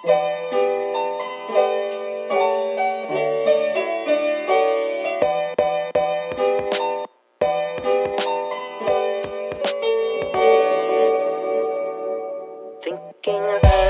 Thinking of her,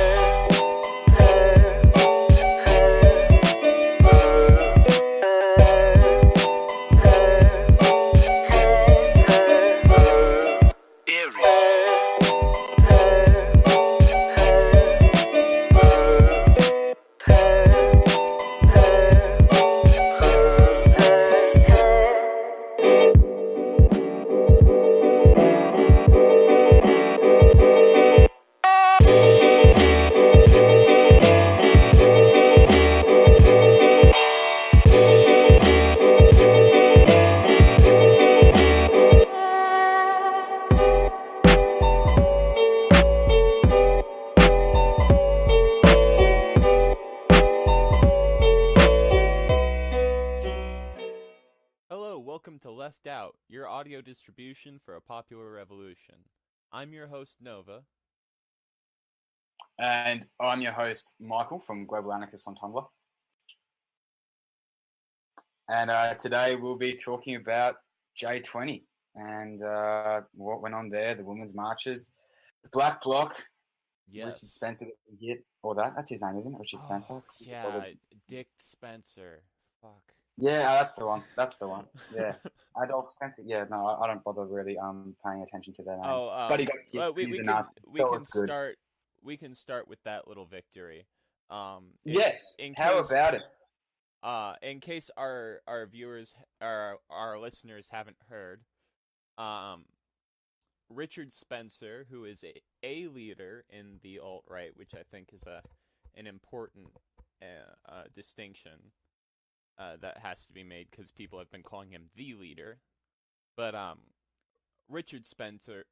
Welcome to LeftOut, your audio distribution for a popular revolution. I'm your host, Nova. And I'm your host, Michael, from Global Anarchist on Tumblr. And today we'll be talking about J20 and what went on there, the women's marches, the Black Bloc. Yes. Richard Spencer hit, or that's his name, isn't it? Richard Spencer? Yeah, Dick Spencer. Fuck. Yeah, that's the one. That's the one. Yeah. Adolf Spencer. Yeah, no, I don't bother really paying attention to their names. But he got hit. Well, we can start with that little victory. Yes. How about it? In case our viewers, our listeners haven't heard, Richard Spencer, who is a leader in the alt-right, which I think is an important distinction that has to be made because people have been calling him the leader. But Richard Spencer,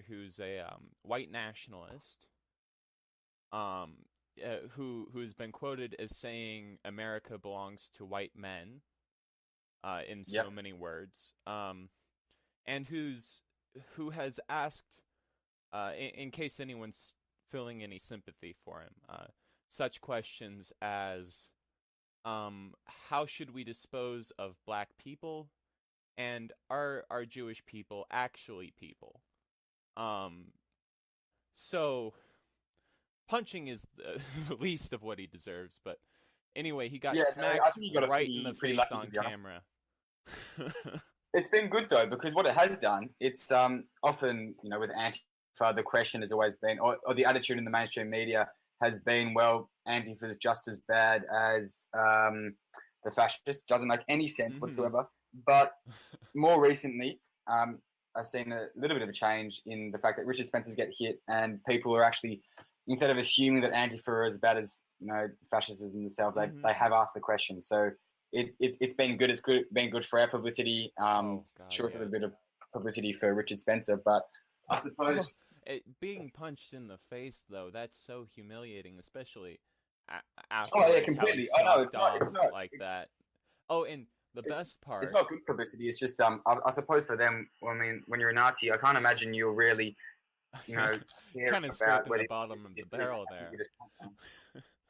who's a white nationalist, who's been quoted as saying America belongs to white men, in so many words, and who has asked, in case anyone's feeling any sympathy for him, such questions as, how should we dispose of black people, and are Jewish people actually people? So punching is the least of what he deserves, but anyway, he got smacked right in the face on camera. It's been good though, because what it has done, it's often, with Antifa, the question has always been, or the attitude in the mainstream media has been, well, Antifa is just as bad as the fascist. Doesn't make any sense whatsoever. But more recently, I've seen a little bit of a change in the fact that Richard Spencer's get hit, and people are actually, instead of assuming that Antifa are as bad as fascists themselves, they have asked the question. So it's been good. It's been good for our publicity. Sure, it's a little bit of publicity for Richard Spencer, but I suppose being punched in the face, though, that's so humiliating, especially after. Oh yeah, completely. I know it's not like that. Oh, and the best part, it's not good publicity. It's just I suppose for them. I mean, when you're a Nazi, I can't imagine you're really, kind of scraping the bottom of the barrel there.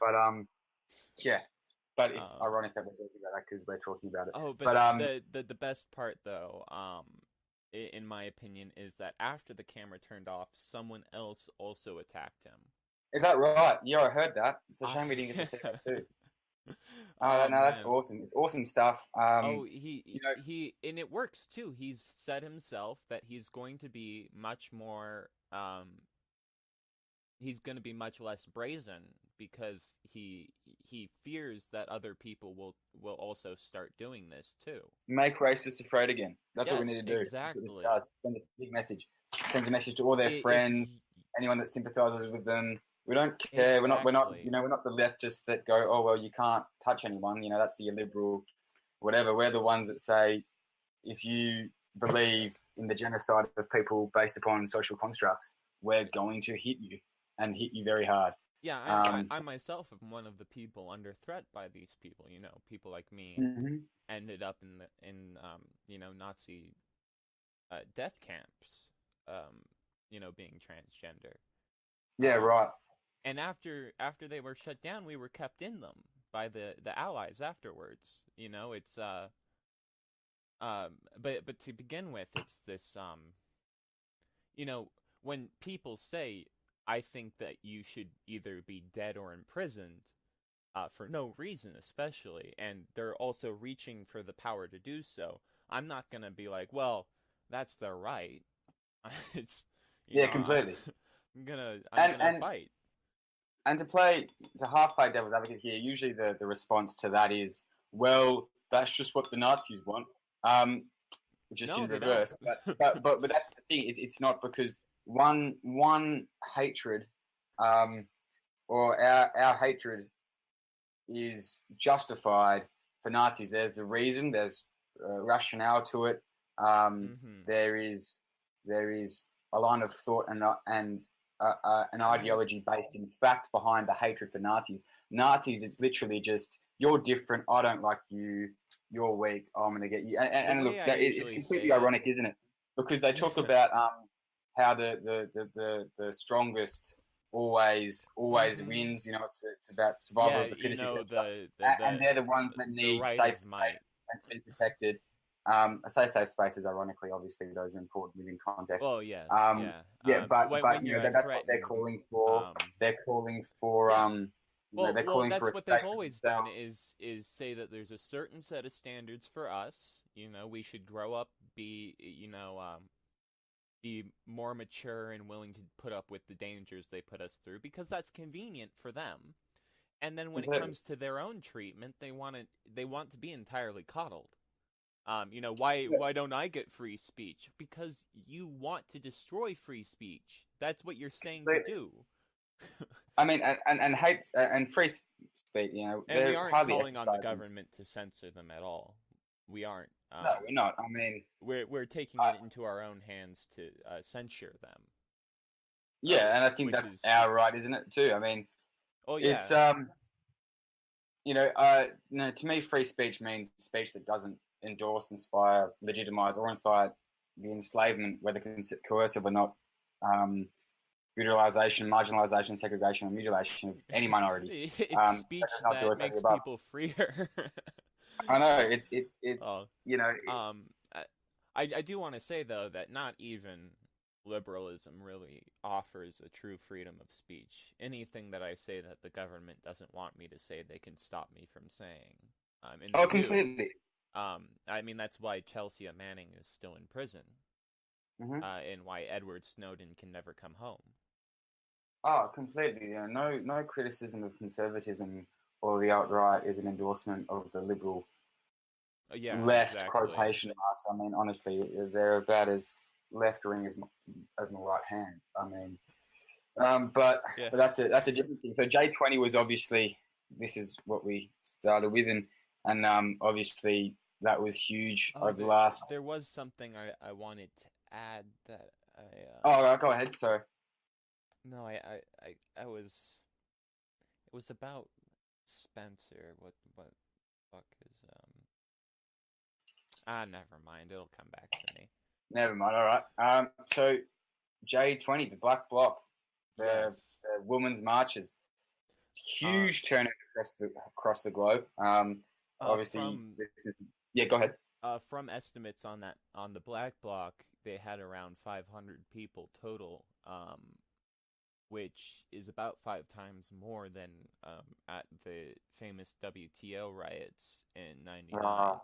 But yeah. But it's ironic that we're talking about that because we're talking about it. Oh, but the best part, though, in my opinion, is that after the camera turned off, someone else also attacked him. Is that right? Yeah, I heard that. It's a shame we didn't get to see that too. No, that's awesome. It's awesome stuff. He and it works too. He's said himself that he's going to be much more. He's going to be much less brazen because he fears that other people will also start doing this too. Make racists afraid again. That's what we need to do. Exactly. It does. Sends a big message. Sends a message to all their friends, anyone that sympathizes with them. We don't care. Exactly. We're not the leftists that go, oh well, you can't touch anyone. That's the liberal, whatever. We're the ones that say, if you believe in the genocide of people based upon social constructs, we're going to hit you and hit you very hard. Yeah, I myself am one of the people under threat by these people. People like me ended up in Nazi death camps. Being transgender. Yeah, right. And after they were shut down, we were kept in them by the Allies afterwards. You know, it's but to begin with, it's this you know, when people say, I think that you should either be dead or imprisoned, for no reason, especially, and they're also reaching for the power to do so, I'm not gonna be like, well, that's their right. It's, Yeah, completely. I'm gonna And fight. and to half play devil's advocate here, usually the response to that is, well, that's just what the Nazis want. Just No, in they reverse. don't. But that's the thing. It's not because one hatred, or our hatred is justified for Nazis. There's a reason. There's rationale to it. Mm-hmm. There is a line of thought and an ideology based in fact behind the hatred for Nazis. Nazis, it's literally just, you're different. I don't like you. You're weak. I'm going to get you. And look, it's completely ironic, isn't it? Because they talk about how the strongest always mm-hmm. wins. You know, it's about survival of the fittest. And they're the ones that need safe space and to be protected. I say safe spaces, ironically. Obviously, those are important within context. Well, yes, but when you know, that's what they're calling for. They're calling for they're calling that's for what they've always done is say that there's a certain set of standards for us. You know, we should grow up, be be more mature and willing to put up with the dangers they put us through because that's convenient for them. And then when it comes to their own treatment, they want to be entirely coddled. You know, why don't I get free speech? Because you want to destroy free speech. That's what you're saying to do. I mean, and hate and free speech, you know, and we aren't calling on the government to censor them at all. We aren't. No, we're not. I mean, we're taking it into our own hands to censure them. Yeah, and I think that's our right, isn't it? Too. I mean, it's you know, to me, free speech means speech that doesn't endorse, inspire, legitimize, or incite the enslavement, whether coercive or not, brutalization, marginalization, segregation, or mutilation of any minority. It's speech that makes people freer. I know it's you know. I do want to say though that not even liberalism really offers a true freedom of speech. Anything that I say that the government doesn't want me to say, they can stop me from saying. Completely. I mean, that's why Chelsea Manning is still in prison, and why Edward Snowden can never come home. Oh, completely. Yeah. No criticism of conservatism or the alt-right is an endorsement of the liberal left, exactly. Quotation marks. I mean, honestly, they're about as left-wing as my right hand. I mean, but that's a different thing. So J20 was obviously, this is what we started with, and obviously that was huge over the last. There was something I wanted to add that I. Oh, go ahead. Sorry. No, I was. It was about Spencer. What fuck is never mind. It'll come back to me. Never mind. All right. So J20, the Black Bloc, the women's marches, huge turnout across the globe. Obviously, go ahead. From estimates on the Black Bloc, they had around 500 people total, which is about 5 times more than at the famous WTO riots in '99.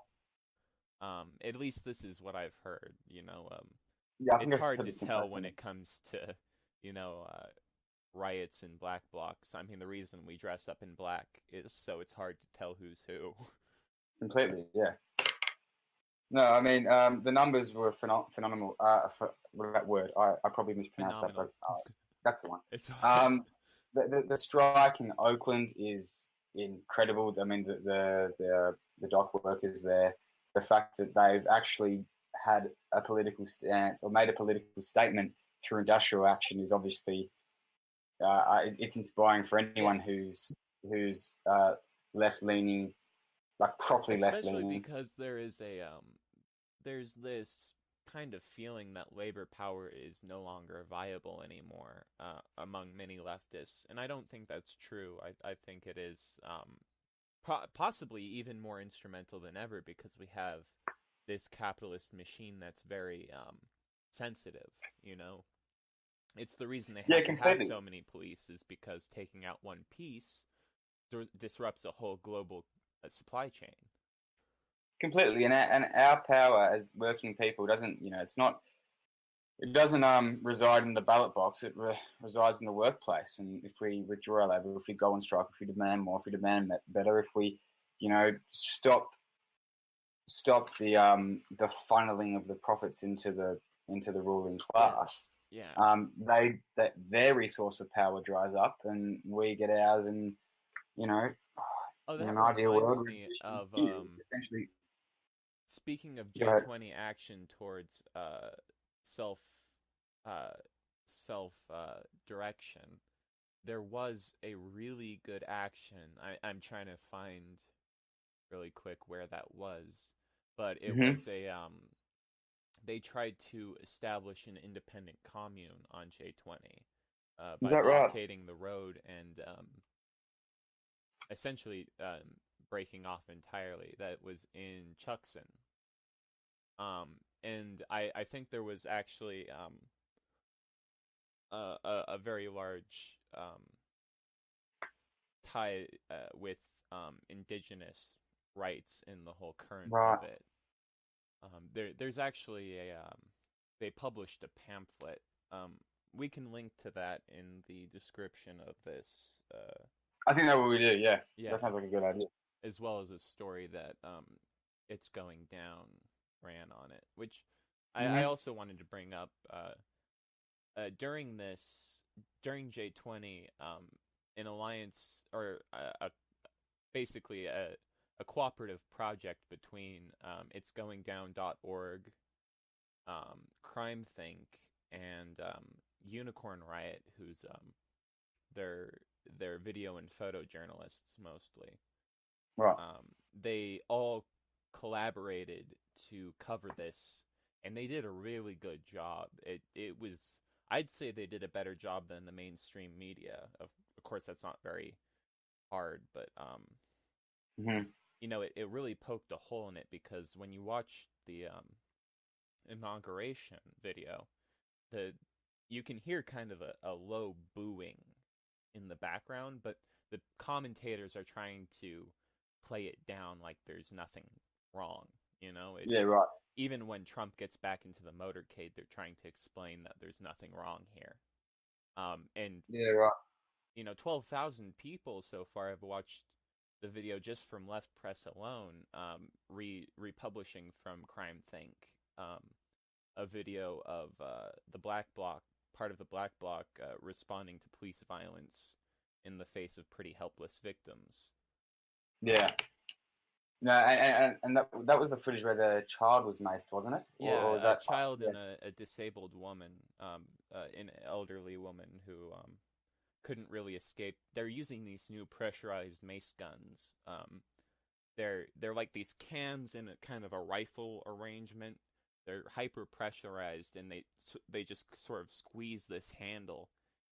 At least this is what I've heard. You know, it's hard to tell when it comes to, you know, riots and black blocs. I mean, the reason we dress up in black is so it's hard to tell who's who. Completely, yeah. No, I mean, the numbers were phenomenal. What that word? I probably mispronounced that, but that's the one. It's the strike in Oakland is incredible. I mean, the dock workers there, the fact that they've actually had a political stance or made a political statement through industrial action is obviously it's inspiring for anyone who's left leaning, like properly left leaning. Especially because there is there's this kind of feeling that labor power is no longer viable anymore among many leftists, and I don't think that's true. I think it is possibly even more instrumental than ever because we have this capitalist machine that's very sensitive, you know? It's the reason they have to have so many police is because taking out one piece disrupts a whole global supply chain. Completely, and our power as working people doesn't, it doesn't reside in the ballot box. It resides in the workplace. And if we withdraw our labor, if we go on strike, if we demand more, if we demand better, if we, stop the funneling of the profits into the ruling class. Yeah. Their resource of power dries up, and we get ours, and in an ideal world, me of essentially. Speaking of J20 action towards self direction, there was a really good action. I'm trying to find really quick where that was, but it was a they tried to establish an independent commune on J20 by blockading the road and essentially breaking off entirely. That was in CHUKSON. And I think there was actually a very large tie with indigenous rights in the whole current of it. There's actually they published a pamphlet. We can link to that in the description of this. I think that's what we do. Yeah, that sounds like a good idea. As well as a story that It's Going Down ran on it, which I also wanted to bring up. During J20, an alliance or basically a cooperative project between itsgoingdown.org, Crime Think, and Unicorn Riot, who's they're video and photo journalists mostly. Right. They all collaborated to cover this, and they did a really good job. It was, I'd say they did a better job than the mainstream media. Of course, that's not very hard, but it really poked a hole in it, because when you watch the inauguration video, you can hear kind of a low booing in the background, but the commentators are trying to play it down like there's nothing wrong. It's, right. Even when Trump gets back into the motorcade, they're trying to explain that there's nothing wrong here. And 12,000 people so far have watched the video just from Left Press alone, republishing from Crime Think, a video of the Black Bloc, part of the Black Bloc, responding to police violence in the face of pretty helpless victims. Yeah. No, and that was the footage where the child was maced, wasn't it? Yeah, or was that a child and a disabled woman, an elderly woman who couldn't really escape. They're using these new pressurized mace guns. They're like these cans in a kind of a rifle arrangement. They're hyper pressurized, and they just sort of squeeze this handle,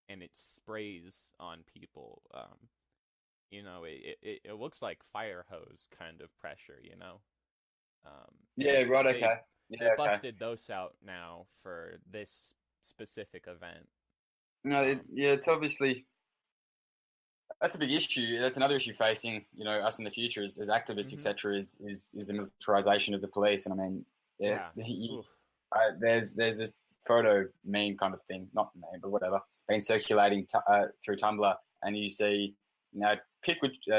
and it sprays on people. It looks like fire hose kind of pressure, right, okay. They busted those out now for this specific event. No, it's obviously, that's a big issue. That's another issue facing, us in the future as activists, etc. Is the militarization of the police. And I mean, there's this photo meme kind of thing, not meme, but whatever, been circulating through Tumblr, and you see,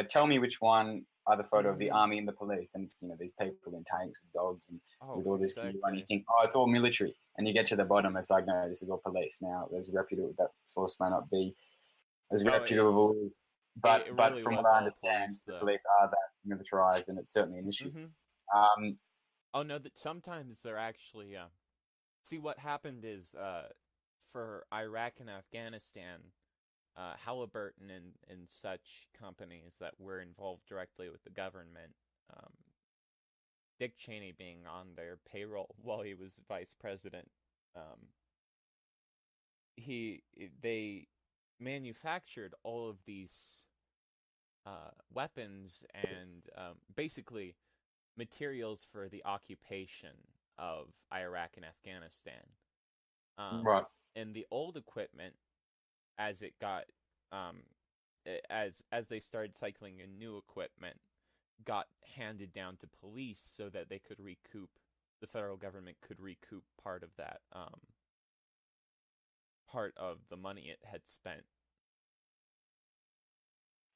tell me which one are the photo of the army and the police, and it's these people in tanks with dogs and with all this gear, and you think, it's all military, and you get to the bottom, it's like, no, this is all police. Now, there's reputable, that source may not be as reputable as, but really from what I understand, the police are that militarized, and it's certainly an issue. That sometimes they're actually see, what happened is for Iraq and Afghanistan, Halliburton and such companies that were involved directly with the government Dick Cheney being on their payroll while he was vice president. Um, they manufactured all of these weapons and basically materials for the occupation of Iraq and Afghanistan. Right. And the old equipment, as it got as they started cycling in new equipment, got handed down to police so that they could recoup. The federal government could recoup part of that, part of the money it had spent.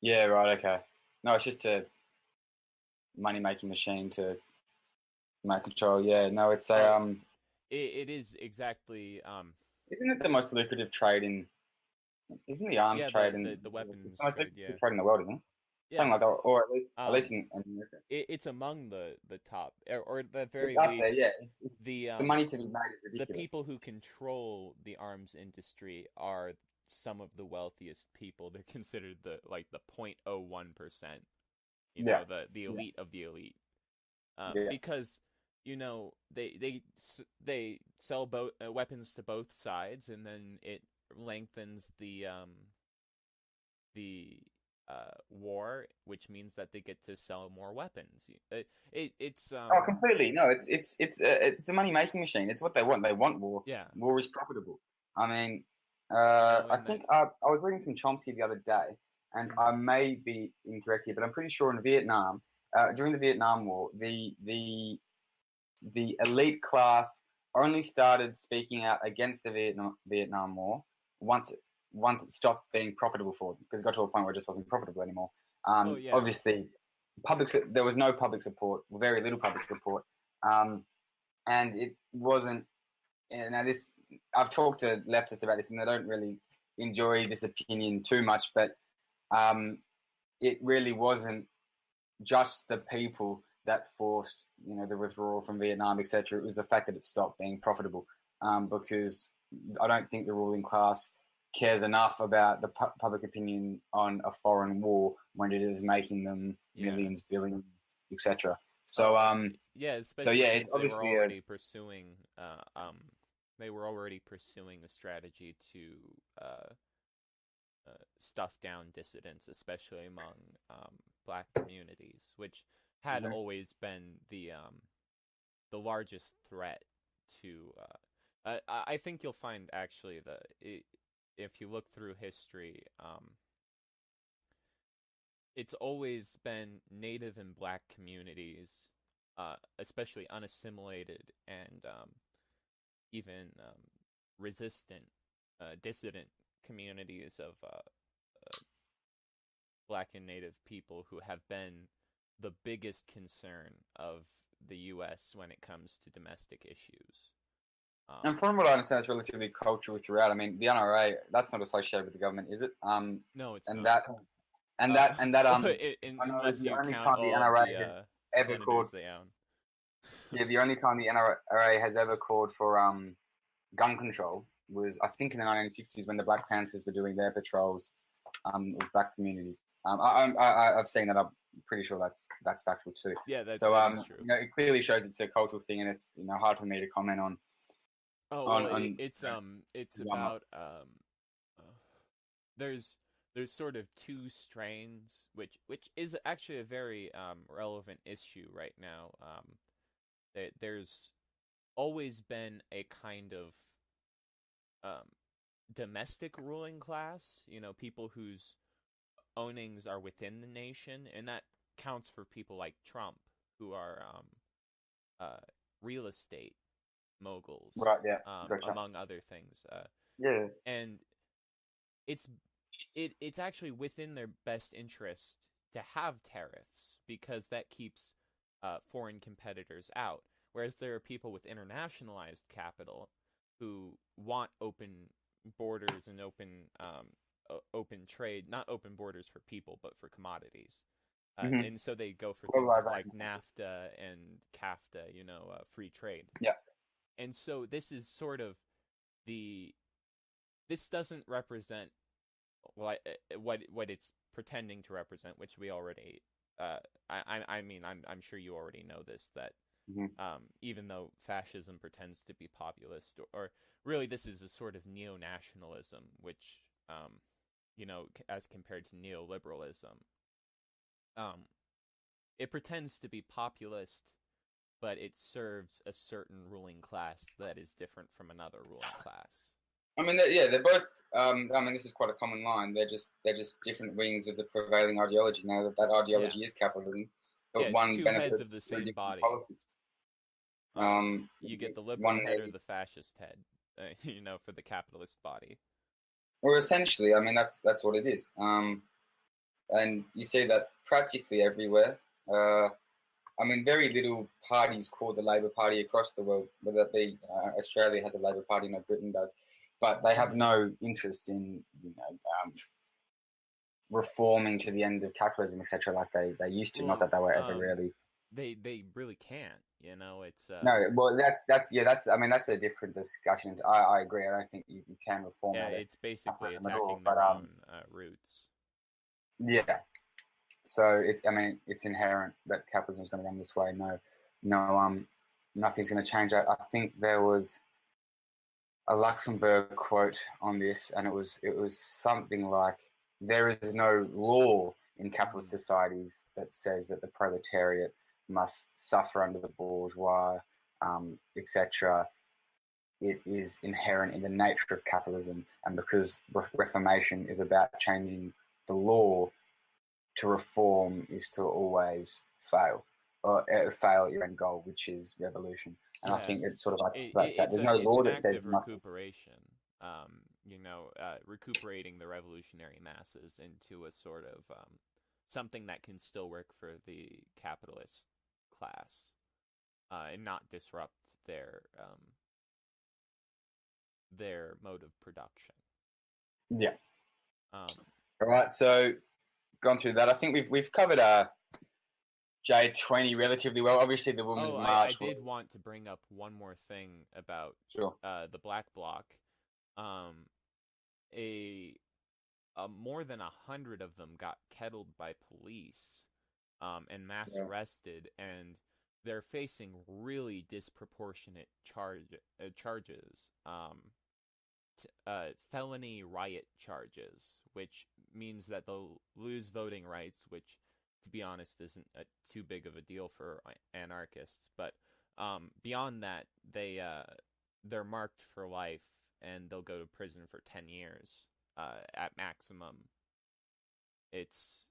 Yeah, right, okay. No, it's just a money-making machine to remote control. Yeah, no, it's a It is exactly Isn't it the most lucrative trade in? Isn't the arms trade in the weapons it's the most trade? lucrative trade in the world, isn't it? Yeah, Something like that, or at least in America. It's among the top, or at the very It's up least, there, yeah. It's the money to be made is ridiculous. the people who control the arms industry are some of the wealthiest people. They're considered the 0.01%. You know, the elite of the elite. Because they sell both weapons to both sides, and then it lengthens the war, which means that they get to sell more weapons. It's Oh, completely. No, it's a money making machine. It's what they want. They want war. Yeah. War is profitable. I mean, I think I was reading some Chomsky the other day, and I may be incorrect here, but I'm pretty sure in Vietnam, during the Vietnam War, the elite class only started speaking out against the Vietnam War once it stopped being profitable for them, because it got to a point where it just wasn't profitable anymore. Obviously, there was no public support, very little public support, and it wasn't. Now, I've talked to leftists about this, and they don't really enjoy this opinion too much, but it really wasn't just the people that forced, the withdrawal from Vietnam, etc. It was the fact that it stopped being profitable, because I don't think the ruling class cares enough about the public opinion on a foreign war when it is making them millions, billions, etc. So especially since it's obviously they were already pursuing a strategy to stuff down dissidents, especially among black communities, which had always been the largest threat to. I think you'll find actually that if you look through history, it's always been Native and black communities, especially unassimilated and even resistant, dissident communities of black and Native people who have been the biggest concern of the U.S. when it comes to domestic issues. And from what I understand, it's relatively cultural throughout. I mean, the NRA, that's not associated with the government, is it? No, it's and not. Unless you only count time all the NRA the has ever called. they own. Yeah, the only time the NRA has ever called for gun control was, I think, in the 1960s when the Black Panthers were doing their patrols with black communities. I've seen that. I'm pretty sure that's factual too. Yeah, that is true. It clearly shows it's a cultural thing, and it's hard for me to comment on. It's about there's sort of two strains, which is actually a very relevant issue right now. There's always been a kind of domestic ruling class, people whose ownings are within the nation, and that counts for people like Trump, who are real estate moguls, right? Yeah, among other things. And it's actually within their best interest to have tariffs, because that keeps foreign competitors out. Whereas there are people with internationalized capital who want open borders and open trade, not open borders for people, but for commodities. And so they go for things like NAFTA and CAFTA, free trade. Yeah. And so this is sort of this doesn't represent what it's pretending to represent, which we already, I'm sure you already know this, that Mm-hmm. Even though fascism pretends to be populist, or really this is a sort of neo-nationalism, which, as compared to neoliberalism, it pretends to be populist, but it serves a certain ruling class that is different from another ruling class. I mean, they're both. I mean, this is quite a common line. They're just different wings of the prevailing ideology. Now that ideology is capitalism, but it's one two benefits heads of the same body. politics. You get the liberal head or the fascist head, for the capitalist body. Or essentially, I mean, that's what it is. And you see that practically everywhere. I mean, very little parties called the Labor Party across the world, whether it be Australia has a Labor Party, no, Britain does, but they have no interest in, reforming to the end of capitalism, etc., like they used to. Not that they were ever really. They really can't. It's no. Well, that's. I mean, that's a different discussion. I agree. I don't think you can reform. Yeah, it's basically attacking their own roots. Yeah. So it's inherent that capitalism is going to run this way. No, nothing's going to change that. I think there was a Luxembourg quote on this, and it was something like, "There is no law in capitalist societies that says that the proletariat must suffer under the bourgeois, etc. It is inherent in the nature of capitalism, and because reformation is about changing the law, to reform is to always fail, or fail at your end goal, which is revolution." And I think it sort of articulates that. There's no law that says recuperation. Recuperating the revolutionary masses into a sort of something that can still work for the capitalist class, and not disrupt their mode of production. Yeah. All right. So, gone through that. I think we've covered J20 relatively well. Obviously, the Women's March. I did want to bring up one more thing about the Black Bloc. More than 100 of them got kettled by police, and mass arrested, and they're facing really disproportionate charges. Felony riot charges, which means that they'll lose voting rights, which, to be honest, isn't too big of a deal for anarchists. But beyond that, they're marked for life, and they'll go to prison for 10 years at maximum. It's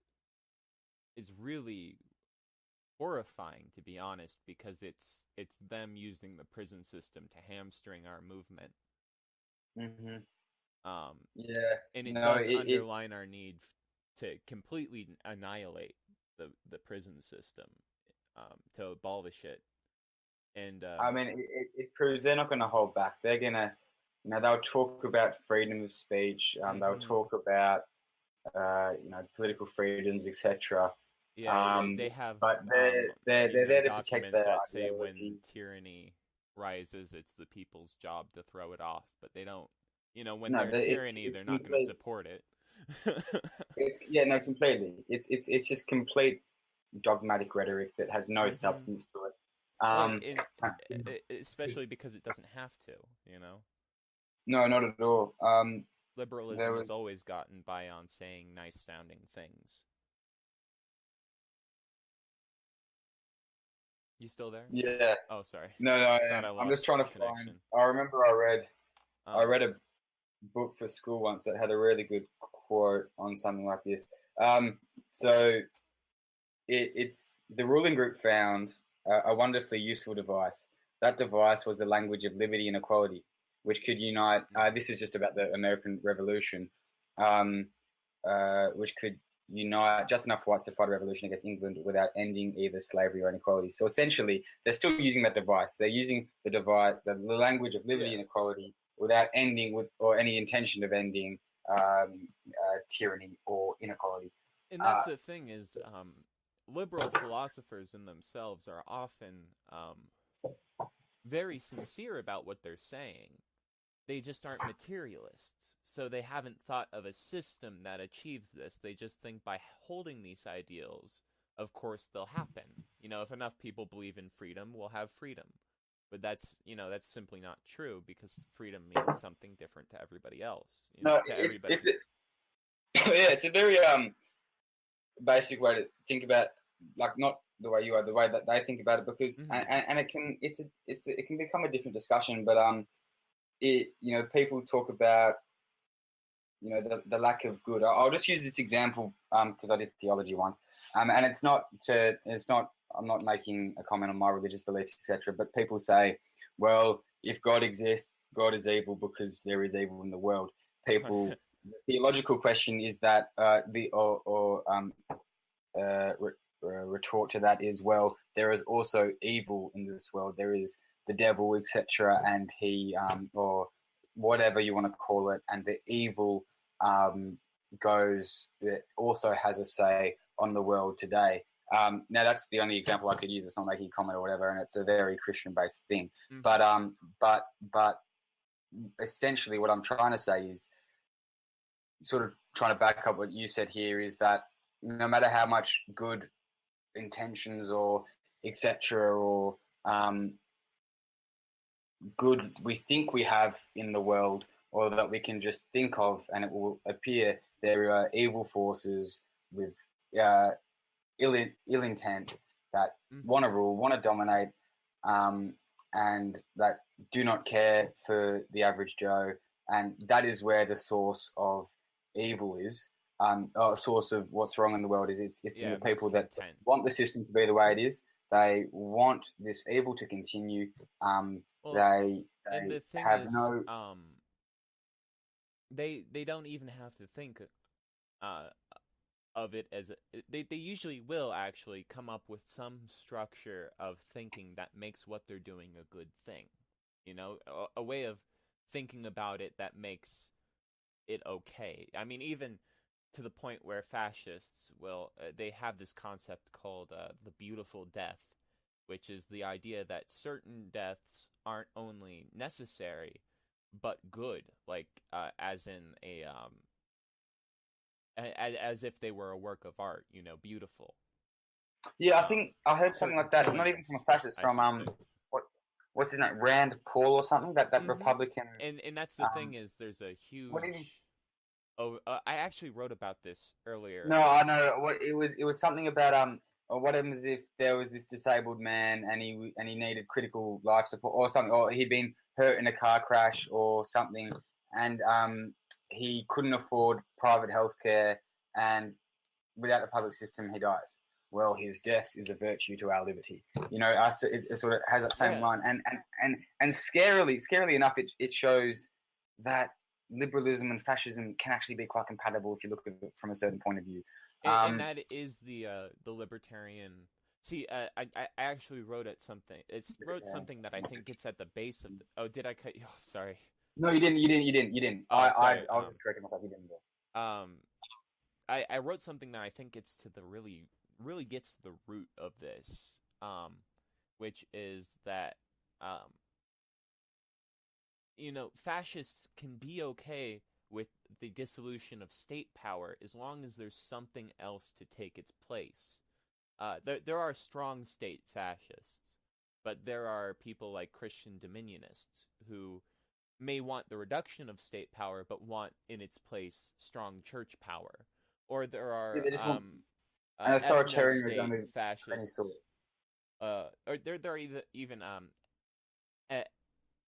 really horrifying, to be honest, because it's them using the prison system to hamstring our movement. Mm-hmm. And it does underline our need to completely annihilate the prison system, to abolish it. And I mean, it proves they're not going to hold back. They're going to, they'll talk about freedom of speech. They'll talk about, political freedoms, etc. Yeah, they have. But they're there to protect their that say ideology. When tyranny rises, it's the people's job to throw it off. But they don't. When they're tyranny, they're not going to support it. Completely. It's just complete dogmatic rhetoric that has no substance to it. Especially because it doesn't have to. No, not at all. Liberalism has always gotten by on saying nice-sounding things. You still there? Yeah. Oh, sorry. No, I'm just trying to find. I remember I read a book for school once that had a really good quote on something like this. So it's the ruling group found a wonderfully useful device. That device was the language of liberty and equality, which could unite. This is just about the American Revolution, which could unite just enough whites to fight a revolution against England without ending either slavery or inequality. So essentially, they're still using that device. They're using the language of liberty and equality without ending or any intention of ending tyranny or inequality. And that's the thing is, liberal philosophers in themselves are often very sincere about what they're saying. They just aren't materialists, so they haven't thought of a system that achieves this. They just think by holding these ideals, of course, they'll happen. If enough people believe in freedom, we'll have freedom. But that's simply not true, because freedom means something different to everybody else. No, To everybody. yeah, it's a very basic way to think about, like, not the way you are, the way that they think about it, because and it can become a different discussion. But people talk about the lack of good. I'll just use this example because I did theology once, and I'm not making a comment on my religious beliefs, etc. But people say, well, if God exists, God is evil because there is evil in the world. The theological question is that retort to that is, well, there is also evil in this world. There is the devil, etc., and he or whatever you want to call it, and the evil also has a say on the world today. Now that's the only example I could use. It's not making a comment or whatever, and it's a very Christian-based thing. But essentially, what I'm trying to say is, sort of trying to back up what you said here, is that no matter how much good intentions or etc. or good we think we have in the world, or that we can just think of, and it will appear there are evil forces with ill intent that want to rule, want to dominate, and that do not care for the average Joe. And that is where the source of evil is. A source of what's wrong in the world is it's in the people that want the system to be the way it is. They want this evil to continue. They have they don't even have to think of it as they usually will actually come up with some structure of thinking that makes what they're doing a good thing. A way of thinking about it that makes it okay. I mean, even to the point where fascists they have this concept called the beautiful death, which is the idea that certain deaths aren't only necessary but good, like as in as if they were a work of art, beautiful. Yeah, I think I heard something like that. Not even from a fascist, from what's his name, Rand Paul or something. That Republican. And that's the thing, is there's a huge. I actually wrote about this earlier. No, I know what it was. It was something about what happens if there was this disabled man and he needed critical life support or something, or he'd been hurt in a car crash or something, and he couldn't afford private healthcare, and without the public system he dies. Well, his death is a virtue to our liberty. It sort of has that same line, and scarily enough, it shows that liberalism and fascism can actually be quite compatible if you look at it from a certain point of view. And that is the libertarian. See, I actually wrote something something that I think gets at the base of. Oh, did I cut you off? Sorry. No, you didn't. Oh, I was just correcting myself. You didn't. I wrote something that I think gets to the really gets to the root of this, which is that fascists can be okay with the dissolution of state power as long as there's something else to take its place. There are strong state fascists, but there are people like Christian dominionists who may want the reduction of state power but want in its place strong church power. Or there are an authoritarian fascists. Or there are even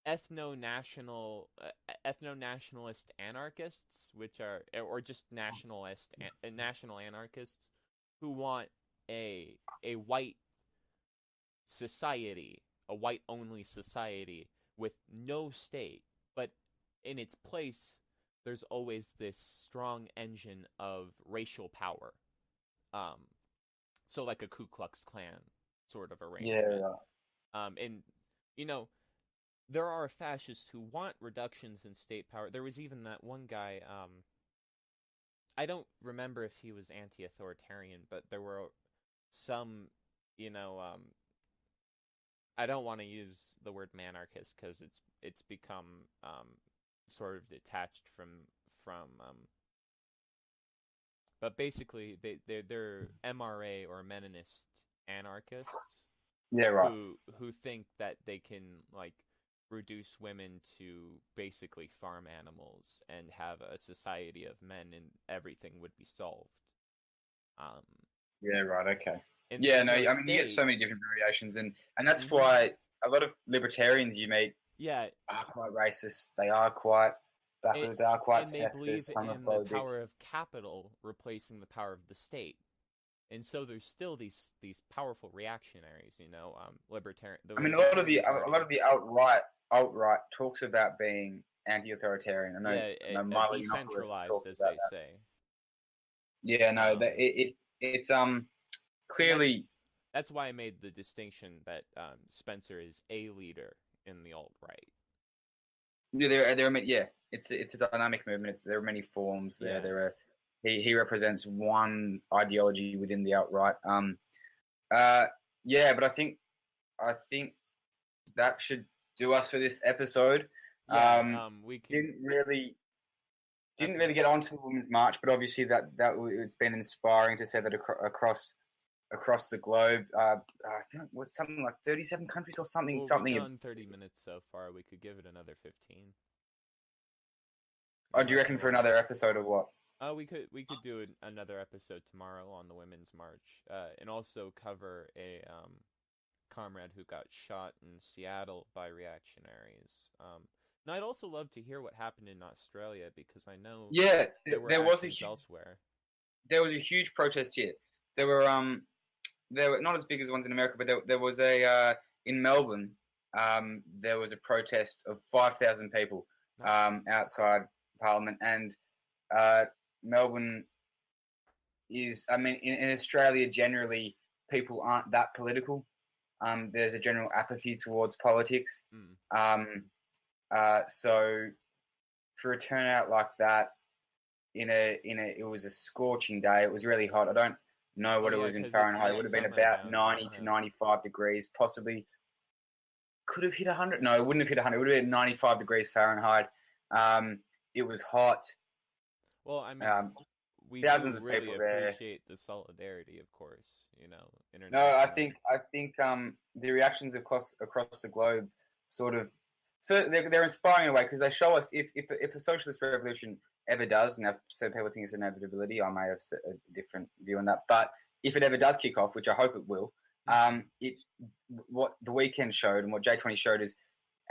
ethno-nationalist anarchists, which are, or just national anarchists, who want a white society, a white only society with no state, but in its place there's always this strong engine of racial power. So like a Ku Klux Klan sort of arrangement. And there are fascists who want reductions in state power. There was even that one guy, I don't remember if he was anti-authoritarian, but there were some, I don't want to use the word manarchist because it's become sort of detached from but basically they're MRA or Meninist anarchists Yeah, right. who think that they can like reduce women to basically farm animals and have a society of men and everything would be solved. Um, Yeah, right. Okay. and Yeah, there's no, no I mean, you get so state. many different variations, and that's Hmm. why a lot of libertarians you meet Yeah, are quite racist. They are quite it, backwards. They are quite and they believe sexist, in the homophobic. power of capital replacing the power of the state. And so there's still these powerful reactionaries, the I mean, Libertarian a lot Party. of the alt right talks about being anti-authoritarian. Yeah, I know Milo Yiannopoulos decentralized, talks as about they that. say. Yeah, no, Um, it's and clearly. that's why I made the distinction that Spencer is a leader in the alt right. Yeah, yeah, it's a dynamic movement. There are many forms there. Yeah, He represents one ideology within the outright. Uh, yeah, but I think that should do us for this episode. yeah. We can. Didn't really That's get onto the Women's March, but obviously it's been inspiring to say that across the globe. I think it was something like 37 countries or something. well. We've done 30 minutes so far. We could give it another 15. Oh, do you Unless reckon you for want. another episode or what? We could do another episode tomorrow on the Women's March, and also cover a comrade who got shot in Seattle by reactionaries. And I'd also love to hear what happened in Australia because I know Yeah, there were there was actions elsewhere. a huge protest here. There were not as big as the ones in America, but there was a in Melbourne. There was a protest of 5,000 people Nice. outside Parliament, and uh, Melbourne is. I mean, in Australia generally, people aren't that political. There's a general apathy towards politics. Mm. So for a turnout like that, it was a scorching day. It was really hot. I don't know Oh what it yeah, was in because it's Fahrenheit. It would have been midsummer about down here. 90 to Huh? 95 degrees, possibly. Could have hit 100. No, it wouldn't have hit 100. It would have been 95 degrees Fahrenheit. It was hot. Well, I mean, Um, we Thousands do of really people there. appreciate the solidarity, of course. No, I Internationally. think the reactions across the globe sort of they're inspiring in a way because they show us if a socialist revolution ever does, and some people think it's an inevitability. I may have a different view on that, but if it ever does kick off, which I hope it will, it what the weekend showed and what J20 showed is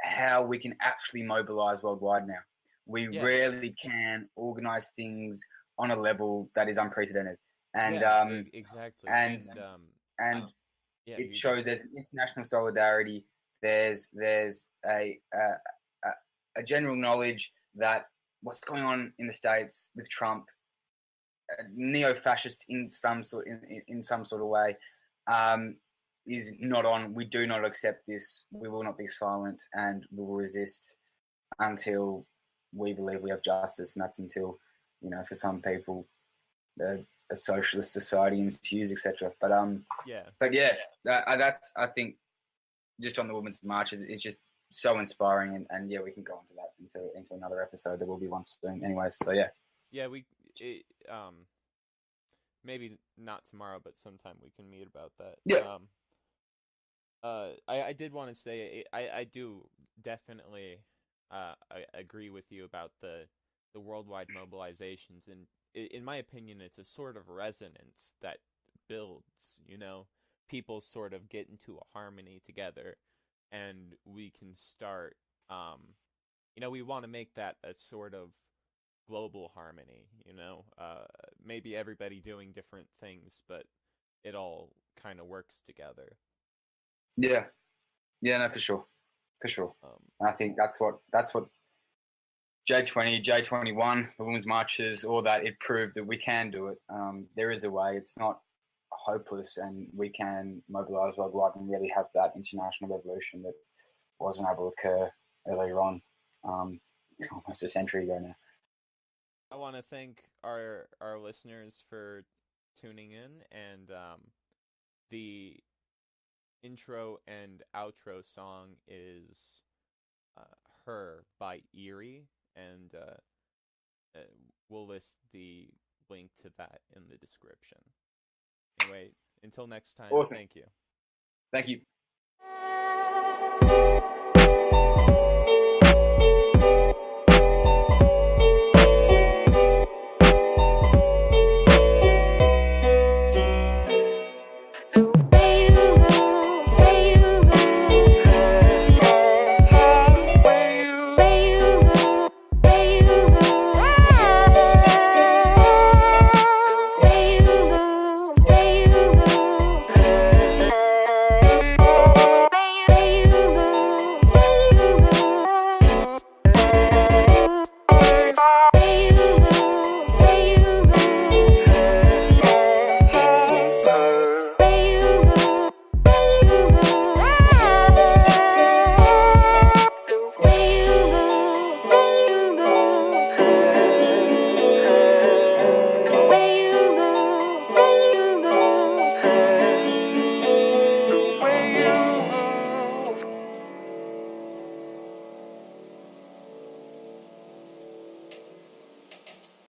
how we can actually mobilize worldwide now. We Yeah, rarely can organize things on a level that is unprecedented, and yeah, um, exactly. and And and yeah, it you go shows ahead. there's an international solidarity. There's a general knowledge that what's going on in the States with Trump, neo-fascist in some sort of way, is not on. We do not accept this. We will not be silent, and we will resist until we believe we have justice, and that's until for some people, a socialist society ensues, etc. Yeah, But yeah, that's I think just on the Women's March is just so inspiring, and yeah, we can go into that into another episode. There will be one soon, anyways. So yeah, yeah. Maybe not tomorrow, but sometime we can meet about that. yeah, I did want to say I do definitely I agree with you about the worldwide mobilizations, and in my opinion, it's a sort of resonance that builds. People sort of get into a harmony together, and we can start. We want to make that a sort of global harmony. Maybe everybody doing different things, but it all kind of works together. yeah, yeah, no, for sure. Um, And I think that's what J20, J21, the Women's Marches, all that it proved that we can do it. There is a way. It's not hopeless, and we can mobilize worldwide and really have that international revolution that wasn't able to occur earlier on, almost a century ago now. I want to thank our listeners for tuning in, and the intro and outro song is "Her" by Erie, and we'll list the link to that in the description. Anyway, until next time, Awesome. thank you. Thank you.